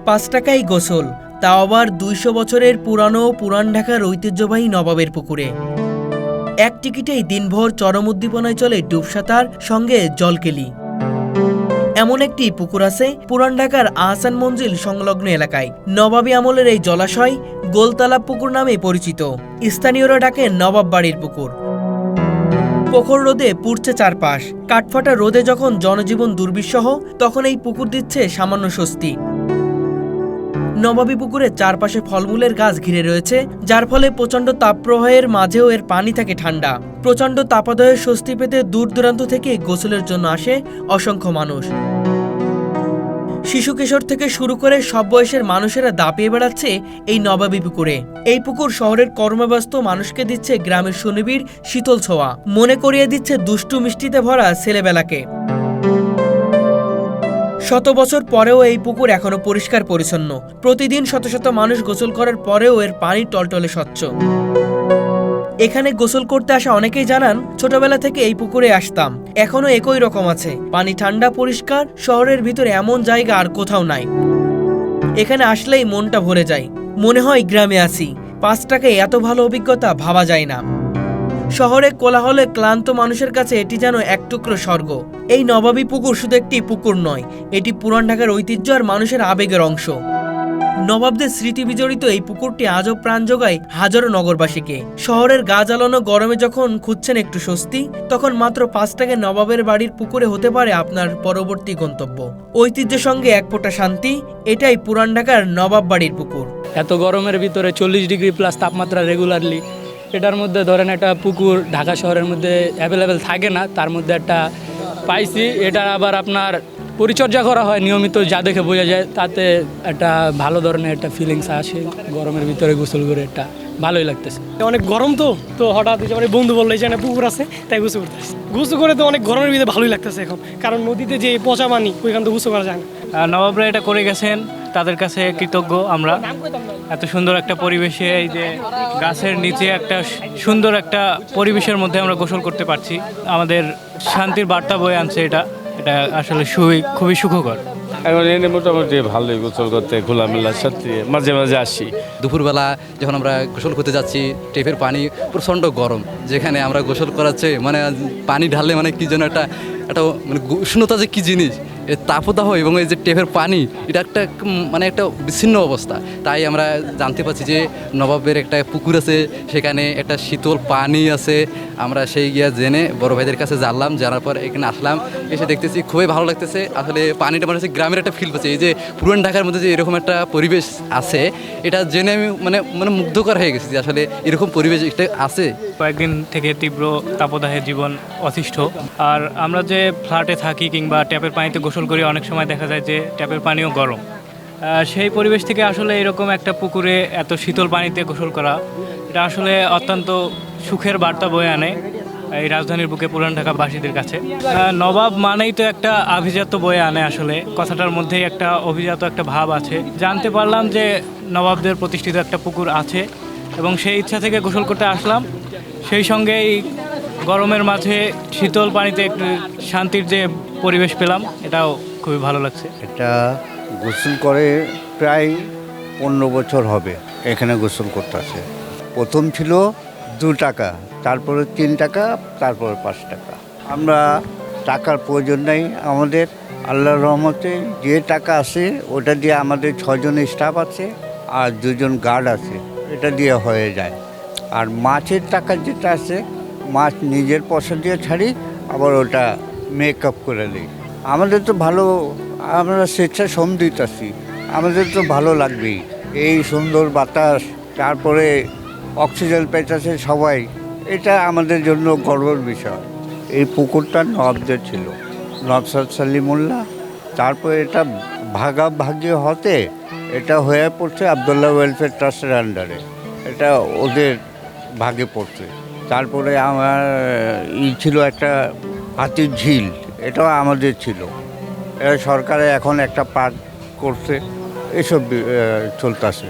5 টাকায় গোসল, তাও আবার 200 বছরের পুরানো পুরান ঢাকার ঐতিহ্যবাহী নবাবের পুকুরে। এক টিকিটেই দিনভর চরম উদ্দীপনায় চলে ডুবসাঁতার, সঙ্গে জলকেলি। এমন একটি পুকুর আছে পুরান ঢাকার আহসান মঞ্জিল সংলগ্ন এলাকায়। নবাবী আমলের এই জলাশয় গোলতালাব পুকুর নামে পরিচিত। স্থানীয়রা ডাকে নবাব বাড়ির পুকুর। প্রখর রোদে পুড়ছে চারপাশ, কাঠফাটা রোদে যখন জনজীবন দুর্বিষহ, তখন এই পুকুর দিচ্ছে সামান্য স্বস্তি। নবাবী পুকুরের চারপাশে ফলমূলের গাছ ঘিরে রয়েছে, যার ফলে প্রচণ্ড তাপপ্রবাহের মাঝেও এর পানি থাকে ঠান্ডা। প্রচণ্ড তাপাদয়ে স্বস্তি পেতে দূর দূরান্ত থেকে গোসলের জন্য আসে অসংখ্য মানুষ। শিশু কিশোর থেকে শুরু করে সব বয়সের মানুষেরা দাপিয়ে বেড়াচ্ছে এই নবাবী পুকুরে। এই পুকুর শহরের কর্মব্যস্ত মানুষকে দিচ্ছে গ্রামের সুনিবিড় শীতল ছোঁয়া, মনে করিয়ে দিচ্ছে দুষ্টু মিষ্টিতে ভরা ছেলেবেলাকে। শত বছর পরেও এই পুকুর এখনো পরিষ্কার পরিচ্ছন্ন। প্রতিদিন শত শত মানুষ গোসল করার পরেও এর পানি টলটলে স্বচ্ছ। এখানে গোসল করতে আসা অনেকেই জানান, ছোটবেলা থেকে এই পুকুরে আসতাম, এখনো একই রকম আছে। পানি ঠান্ডা, পরিষ্কার, শহরের ভিতরে এমন জায়গা আর কোথাও নাই। এখানে আসলেই মনটা ভরে যায়, মনে হয় গ্রামে আছি। 5 টাকায় এত ভালো অভিজ্ঞতা ভাবা যায় না। শহরে কোলাহলে ক্লান্ত মানুষের কাছে এটি যেন এক টুকরো স্বর্গ। এই নবাবী পুকুর শুধু একটি পুকুর নয়, এটি পুরান ঢাকার ঐতিহ্য আর মানুষের আবেগের অংশ। নবাবদের স্মৃতি বিজড়িত এই পুকুরটি আজও প্রাণ যোগায় হাজারো নগরবাসীকে। শহরের গা জ্বালানো গরমে যখন খুঁজছেন একটু স্বস্তি, তখন মাত্র 5 টাকায় নবাবের বাড়ির পুকুরে হতে পারে আপনার পরবর্তী গন্তব্য। ঐতিহ্যের সঙ্গে এক ফোঁটা শান্তি, এটাই পুরান ঢাকার নবাব বাড়ির পুকুর। এত গরমের ভিতরে 40 ডিগ্রি প্লাস তাপমাত্রা রেগুলারলি, এটার মধ্যে ধরেন একটা পুকুর ঢাকা শহরের মধ্যে অ্যাভেলেবেল থাকে না, তার মধ্যে একটা পাইছি। এটা আবার আপনার পরিচর্যা করা হয় নিয়মিত, যা দেখে বোঝা যায়, তাতে একটা ভালো ধরনের একটা ফিলিংস আসে। গরমের ভিতরে গোসল করে একটা ভালোই লাগতেছে। অনেক গরম তো হঠাৎ আমার বন্ধু বললো এখানে পুকুর আছে, তাই গোসল করতেছে। গোসল করে তো অনেক গরমের ভিতরে ভালোই লাগতেছে এখন, কারণ নদীতে যে পচা পানি, ওইখান তো গোসল করা যায় না। নবাবরা এটা করে গেছেন, তাদের কাছে কৃতজ্ঞ আমরা। এত সুন্দর একটা পরিবেশে, এই যে গাছের নিচে একটা সুন্দর একটা পরিবেশের মধ্যে আমরা গোসল করতে পারছি, আমাদের শান্তির বার্তা বয়ে আনছে। এটা আসলে খুবই সুখকর। এখন এনে মোটামুটি ভালোই গোসল করতে, খোলামেলার সাথে মাঝে মাঝে আসি। দুপুরবেলা যখন আমরা গোসল করতে যাচ্ছি, টেপের পানি প্রচণ্ড গরম, যেখানে আমরা গোসল করাচ্ছে মানে পানি ঢাললে মানে কি যেন একটা মানে উষ্ণতা যে কী জিনিস, এর তাপদাহ এবং এই যে টেপের পানি, এটা একটা মানে একটা বিচ্ছিন্ন অবস্থা। তাই আমরা জানতে পারছি যে নবাবের একটা পুকুর আছে, সেখানে একটা শীতল পানি আছে। আমরা সেই গিয়া জেনে বড় ভাইদের কাছে জানলাম, জানার পর এখানে আসলাম, এসে দেখতেছি খুবই ভালো লাগতেছে। আসলে পানিটা মানে গ্রামের একটা ফিল পাচ্ছি। এই যে পুরান ঢাকার মধ্যে যে এরকম একটা পরিবেশ আছে, এটা জেনে আমি মানে মুগ্ধকর হয়ে গেছি যে আসলে এরকম পরিবেশ একটা আছে। কয়েকদিন থেকে তীব্র তাপদাহে জীবন অতিষ্ঠ। আর আমরা যে ফ্ল্যাটে থাকি কিংবা ট্যাপের পানিতে গোসল করি, অনেক সময় দেখা যায় যে ট্যাপের পানিও গরম। সেই পরিবেশ থেকে আসলে এরকম একটা পুকুরে এত শীতল পানিতে গোসল করা, এটা আসলে অত্যন্ত সুখের বার্তা বয়ে আনে এই রাজধানীর বুকে পুরান ঢাকাবাসীদের কাছে। নবাব মানেই তো একটা আভিজাত্য বয়ে আনে, আসলে কথাটার মধ্যেই একটা অভিজাত একটা ভাব আছে। জানতে পারলাম যে নবাবদের প্রতিষ্ঠিত একটা পুকুর আছে, এবং সেই ইচ্ছা থেকে গোসল করতে আসলাম। সেই সঙ্গে এই গরমের মাঝে শীতল পানিতে একটু শান্তির যে পরিবেশ পেলাম, এটাও খুবই ভালো লাগছে। এটা গোসল করে প্রায় 15 বছর হবে এখানে গোসল করতেছে। প্রথম ছিল 2 টাকা, তারপরে 3 টাকা, তারপরে 5 টাকা। আমরা টাকার প্রয়োজন নেই আমাদের, আল্লাহর রহমতে যে টাকা আছে ওটা দিয়ে আমাদের 6 জন স্টাফ আছে আর 2 জন গার্ড আছে, এটা দিয়ে হয়ে যায়। আর মাছের টাকা যেটা আছে, মাছ নিজের পয়সা দিয়ে ছাড়ি, আবার ওটা মেকআপ করে দিই। আমাদের তো ভালো, আমরা স্বেচ্ছাশ্রম দিতেছি, আমাদের তো ভালো লাগবেই। এই সুন্দর বাতাস, তারপরে অক্সিজেন পেতেছে সবাই, এটা আমাদের জন্য গর্বের বিষয়। এই পুকুরটা নবাবদের ছিল, নওশাদ সলিমুল্লাহ। তারপরে এটা ভাগাভাগি হতে এটা হয়ে পড়ছে আবদুল্লাহ ওয়েলফেয়ার ট্রাস্টের আন্ডারে, এটা ওদের ভাগে পড়ছে। তারপরে আমার ছিল একটা হাতির ঝিল, এটাও আমাদের ছিল। এটা সরকারে এখন একটা পার্ক করছে, এসব চলতেছে।